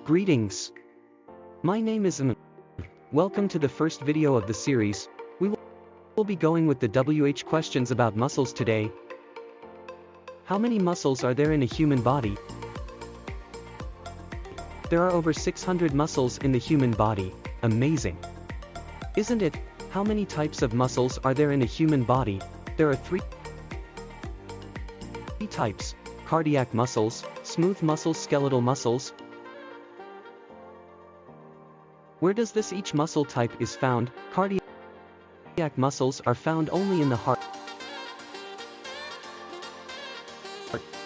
Greetings. My name is Welcome to the first video of the series. We will be going with the WH questions about muscles today. How many muscles are there in a human body? There are over 600 muscles in the human body. Amazing. Isn't it? How many types of muscles are there in a human body? There are three types: cardiac muscles, smooth muscles, skeletal muscles. Where does this each muscle type is found? Cardiac muscles are found only in the heart.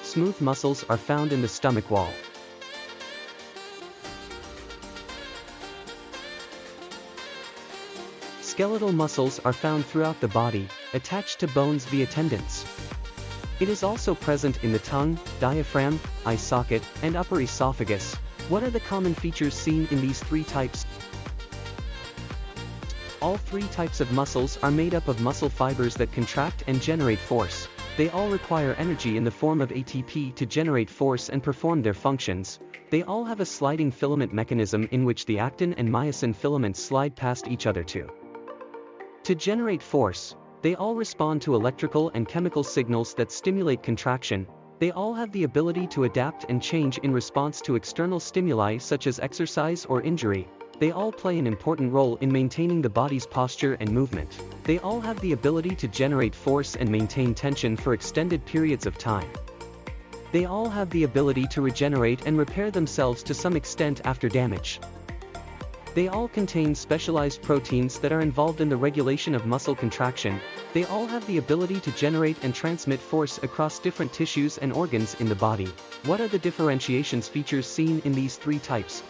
Smooth muscles are found in the stomach wall. Skeletal muscles are found throughout the body, attached to bones via tendons. It is also present in the tongue, diaphragm, eye socket, and upper esophagus. What are the common features seen in these three types? All three types of muscles are made up of muscle fibers that contract and generate force. They all require energy in the form of ATP to generate force and perform their functions. They all have a sliding filament mechanism in which the actin and myosin filaments slide past each other to generate force. They all respond to electrical and chemical signals that stimulate contraction. They all have the ability to adapt and change in response to external stimuli such as exercise or injury. They all play an important role in maintaining the body's posture and movement. They all have the ability to generate force and maintain tension for extended periods of time. They all have the ability to regenerate and repair themselves to some extent after damage. They all contain specialized proteins that are involved in the regulation of muscle contraction. They all have the ability to generate and transmit force across different tissues and organs in the body. What are the differentiations features seen in these three types?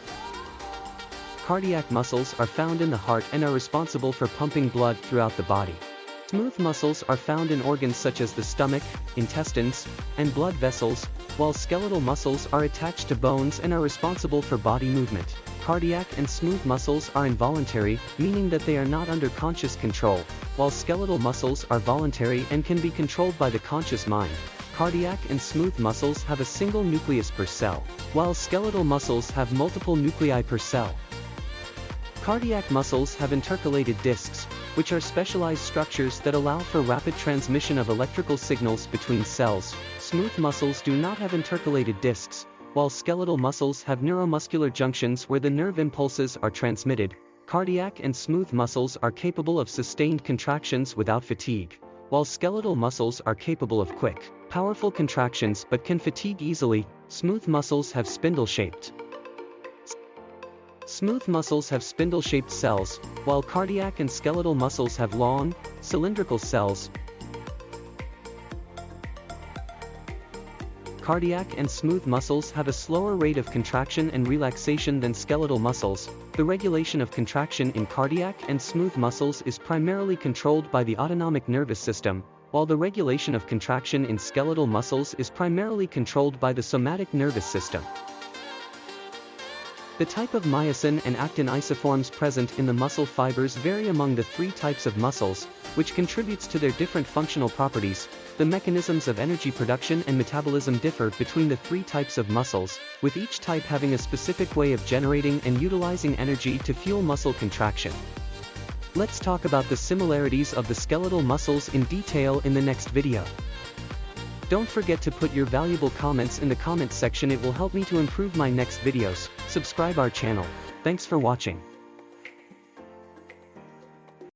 Cardiac muscles are found in the heart and are responsible for pumping blood throughout the body. Smooth muscles are found in organs such as the stomach, intestines, and blood vessels, while skeletal muscles are attached to bones and are responsible for body movement. Cardiac and smooth muscles are involuntary, meaning that they are not under conscious control, while skeletal muscles are voluntary and can be controlled by the conscious mind. Cardiac and smooth muscles have a single nucleus per cell, while skeletal muscles have multiple nuclei per cell. Cardiac muscles have intercalated discs, which are specialized structures that allow for rapid transmission of electrical signals between cells. Smooth muscles do not have intercalated discs, while skeletal muscles have neuromuscular junctions where the nerve impulses are transmitted. Cardiac and smooth muscles are capable of sustained contractions without fatigue, while skeletal muscles are capable of quick, powerful contractions but can fatigue easily. Smooth muscles have spindle-shaped. Smooth muscles have spindle-shaped cells, while cardiac and skeletal muscles have long, cylindrical cells. Cardiac and smooth muscles have a slower rate of contraction and relaxation than skeletal muscles. The regulation of contraction in cardiac and smooth muscles is primarily controlled by the autonomic nervous system, while the regulation of contraction in skeletal muscles is primarily controlled by the somatic nervous system. The type of myosin and actin isoforms present in the muscle fibers vary among the three types of muscles, which contributes to their different functional properties. The mechanisms of energy production and metabolism differ between the three types of muscles, with each type having a specific way of generating and utilizing energy to fuel muscle contraction. Let's talk about the similarities of the skeletal muscles in detail in the next video. Don't forget to put your valuable comments in the comments section. It will help me to improve my next videos. Subscribe our channel. Thanks for watching.